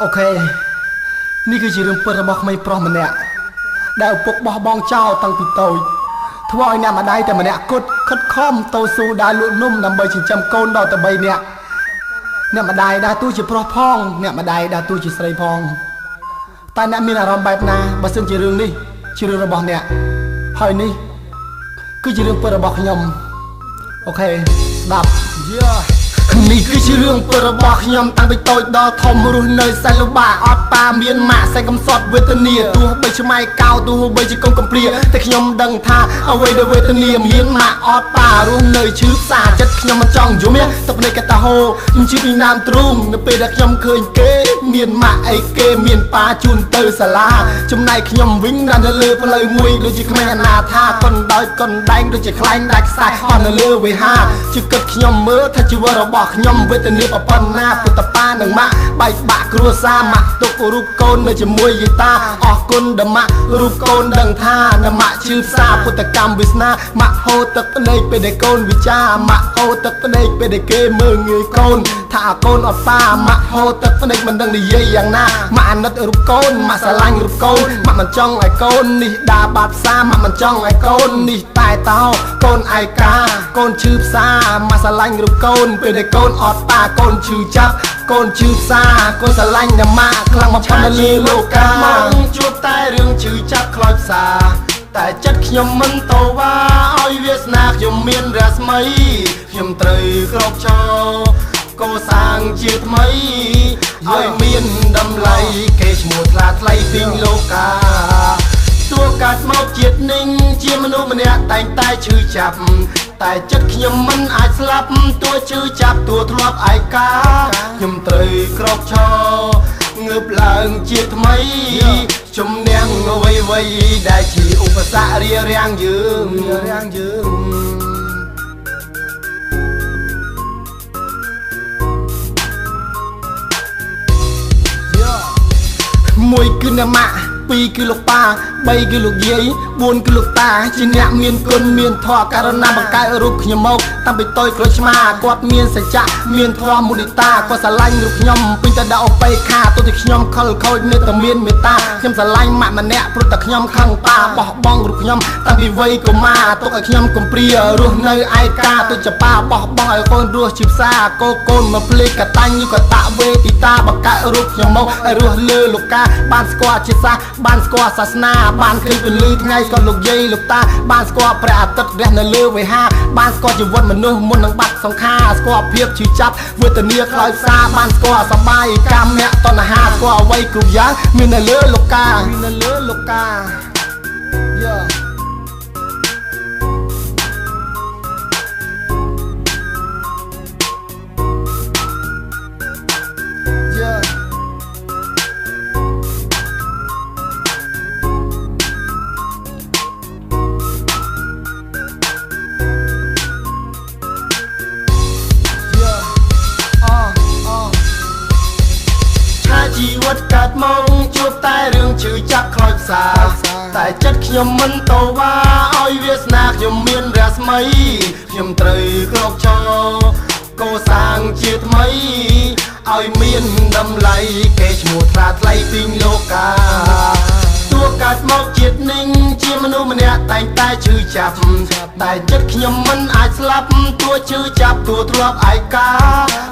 អូខេនេះគឺជារឿងពិតរបស់ក្មេងប្រុសម្នាក់ដែលឪពុកបោះបង់ចោលតាំងពីតូចធ្វើឲ្យអ្នកម្ដាយតែម្នាក់គត់ខិតខំតស៊ូដើរលក់នំដើម្បីចិញ្ចឹមកូនដល់ទៅ3នាក់អ្នកម្ដាយដើរតួជាប្រុសផងអ្នកម្ដាយដើរតួជាស្រីផងតែអ្នកមានអារម្មណ៍បែបណាបើសិនជារឿងនេះជារឿងរបស់អ្នកហើយនេះគឺជារឿងពិតរបស់ខ្ញុំអូខេស្ដាប់នេះគឺជារឿងពិតរបស់ខ្ញុំតាំងពីតូចដល់ធំរស់នៅសែនលំបាកអត់ប៉ាមានម៉ាក់សែនកំសត់វេទនាទោះបីឆ្មៃកោទោះបីជាកុំកំព្រាតែខ្ញុំដឹងថាអ្វីដែលវេទនាមានម៉ាក់អត់ប៉ារស់នៅឈឺផ្សាចិត្តខ្ញុំមិនចង់យំតែភ្នែកកតាហូខ្ញុំជឿពីណាមទ្រូងនៅពេលដែលខ្ញុំឃើញគេមានម៉ាក់អីគេមានប៉ាជូនទៅសាលាចំណែកខ្ញុំវិញនៅលើផ្លូវមួយដូចជាក្មេងអនាថាកុនដោយកុនដែងដូចជាខ្លែងដាច់ខ្សែអស់នៅលើវេហាជឿគិតខ្ញុំមើលថាជីវិតរបស់ខ្ញុំវេទនាប៉ុណ្ណាពុតប៉ានឹងម៉ាក់បែកបាក់គ្រួសារម៉ាក់ទុករូបកូននៅជាមួយយីតាអរគុណដល់ម៉ាក់រូបកូនដឹងថានៅម៉ាក់ជឿផ្សាពុតកម្មវាសនាម៉ាក់ហូរទឹកភ្នែកពេលដែលកូនវិចាម៉ាក់ហូរទឹកភ្នែកពេលដែលគេមើលងាយកូនថាកូនអត់ប៉ាម៉ាក់ហូរទឹកភ្នែកមិនដឹងនិយាយយ៉ាងណាម៉ាក់អាណិតរូបកូនម៉ាក់ស្រឡាញ់រូបកូនម៉ាក់មិនចង់ឲ្យកូននេះដើរបាត់ផ្សារម៉ាក់មិនចង់ឲ្យកូននេះតែតោកូនឯកាកូនឈឺផ្សាម៉ាក់ស្រឡាញ់រូបកូនពេលដែលកូនអត់ប៉ាកូនឈឺចាប់កូនឈឺផ្សាកូនស្រឡាញ់តែម៉ាក់ខ្លាំងបំផុតនៅលើលោកាមកជួបតែរឿងឈឺចាប់ខ្លោចផ្សាតែចិត្តខ្ញុំមិនតវ៉ាឲ្យវាសនាខ្ញុំមានរស្មីខ្ញុំត្រូវក្រោកឈរកសាងជាថ្មីឲ្យមានតម្លៃគេឈ្មោះថ្លាថ្លៃពីលោកាទោះកាត់មកជាតិនឹងជាមនុស្សម្នាក់តែងតែឈឺចាប់តែចិត្តខ្ញុំមិនអាចស្លាប់ទោះឈឺចាប់ទោះធ្លាប់ឯកាខ្ញុំត្រូវក្រោកឈรงើបឡើងជាថ្មីជំនះអ្វីៗដែលជាឧបសគ្គរារាំងយើងមួយគឺអ្នកម៉ាក់2គឺលោកប៉ា3គឺលោកយាយ4គឺលោកតាជាអ្នកមានគុណមានធម៌ករណាបង្កើតរូបខ្ញុំមកតាំងពីតូចក្រូចឆ្មាគាត់មានសច្ចៈមានធម៌មុទិតាគាត់ស្រឡាញ់រូបខ្ញុំពេញតែដាក់អបេខាទោះតែខ្ញុំខលខូចនៅតែមានមេត្តាខ្ញុំស្រឡាញ់ម៉ាក់ម្នាក់ព្រោះតែខ្ញុំខឹងប៉ាបោះបង់រូបខ្ញុំតាំងពីវ័យកុមារទុកឲ្យខ្ញុំកំព្រារស់នៅឯកាទោះជាប៉ាបោះបង់ឲ្យកូនរស់ជាផ្សារកូនមកភ្លេចកតាញ់យុគតវេទិតាបង្កើតរូបខ្ញុំមកឲ្យរស់លើលោកាបានស្គាល់ជាសាសបានស្គាល់សាសនាបានឃើញពន្លឺថ្ងៃស្គាល់លោកយាយលោកតាបានស្គាល់ព្រះអាទិត្យរះនៅលើវេហាបានស្គាល់ជីវិតមនុស្សមុននឹងបាត់សង្ខារស្គាល់ភាពឈឺចាប់វេទនាខ្លោចផ្សាបានស្គាល់សបាយកម្មៈតណ្ហាស្គាល់អ្វីគ្រប់យ៉ាងមាននៅលើលោកាជីវិតកើតមកជួបតែរឿងឈឺចាប់ខ្លោចផ្សាតែចិត្តខ្ញុំមិនតវ៉ាឲ្យវាសនាខ្ញុំមានរស្មីខ្ញុំត្រូវក្រោកឈរកសាងជាថ្មីឲ្យមានតម្លៃគេឈ្មោះថ្លាថ្លៃពីលោកាទោះកើតមកជាតិនឹងជាមនុស្សម្នាក់តែងតែឈឺចាប់តែចិត្តខ្ញុំមិនអាចស្លាប់ទោះឈឺចាប់ទោះធ្លាប់ឯកា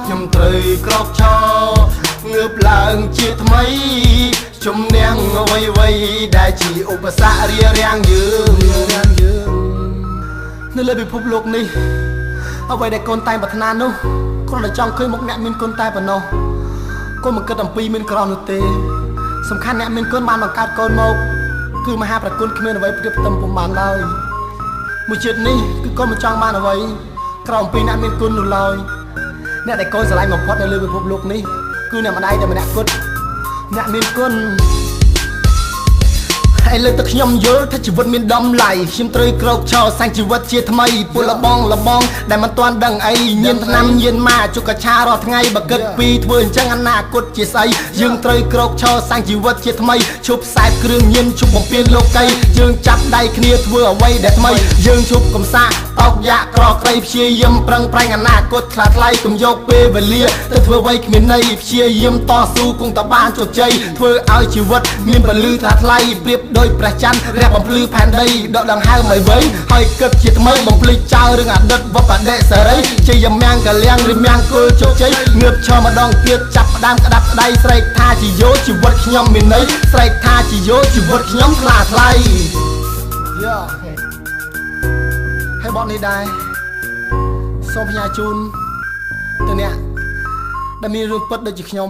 ខ្ញុំត្រូវក្រោកឈรงើបឡើងជាថ្មីជំនះអ្វីដែលជាឧបសគ្គរារាំងយើងនៅលើពិភពលោកនេះអ្វីដែលកូនតែងប្រាថ្នានោះគ្រាន់តែចង់ឃើញមុខអ្នកមានគុណតែប៉ុណ្ណោះកូនមិនគិតអំពីមានក្រនោះទេសំខាន់អ្នកមានគុណបានបង្កើតកូនមកគឺមហាប្រគុណគ្មានអ្វីប្រៀបផ្ទឹមពុំបានឡើយមួយជាតិនេះគឺកូនមិនចង់បានអ្វីក្រៅអំពីអ្នកមានគុណនោះឡើយអ្នកដែលកូនស្រឡាញ់បំផុតនៅលើពិភពលោកនេះគឺអ្នកម្ដាយតែម្នាក់គត់អ្នកមានគុណ ហើយលើទឹកខ្ញុំយល់ថាជីវិតមានដំឡៃខ្ញុំត្រូវក្រោកឈរសាំងជីវិតជាថ្មីពលលបងដែលមិនទាន់ដឹងអីញៀនឆ្នាំញៀនម៉ាជុកកាឆារាល់ថ្ងៃបើគិតពីធ្វើអញ្ចឹងអនាគតជាស្អីយើងត្រូវក្រោកឈរសាំងជីវិតជាថ្មីឈប់ខ្សែគ្រឿងញៀនឈប់បំពេញលោកីយើងចាប់ដៃគ្នាធ្វើអ្វីដែលថ្មីយើងឈប់កំសាកតោកយ៉ាក្រក្រៃព្យាយាមប្រឹងប្រែងអនាគតខ្លះថ្លៃកុំយកពេលវេលាទៅធ្វើអ្វីគ្មានន័យព្យាយាមតស៊ូគង់តែបានជោគជ័យធ្វើឲ្យជីវិតមានពលឺថ្លាថ្លៃប្រៀបដូចព្រះច័ន្ទរះបំភ្លឺផែនដីដកដង្ហើមឲ្យវែងហើយគិតជាថ្មីបំភ្លេចចោលរឿងអតីតវបដិសេរីជាយមាំងកលៀងឬមាំងគល់ជោគជ័យងើបឈរម្ដងទៀតចាប់ផ្ដើមក្តាប់ក្តៃស្រែកថាជាយោជីវិតខ្ញុំមានន័យស្រែកថាជាយោជីវិតខ្ញុំថ្លាថ្លៃយោហើយបទនេះដែរសូមផ្ញើជូនទៅអ្នកដែលមានរឿងពិតដូចជាខ្ញុំ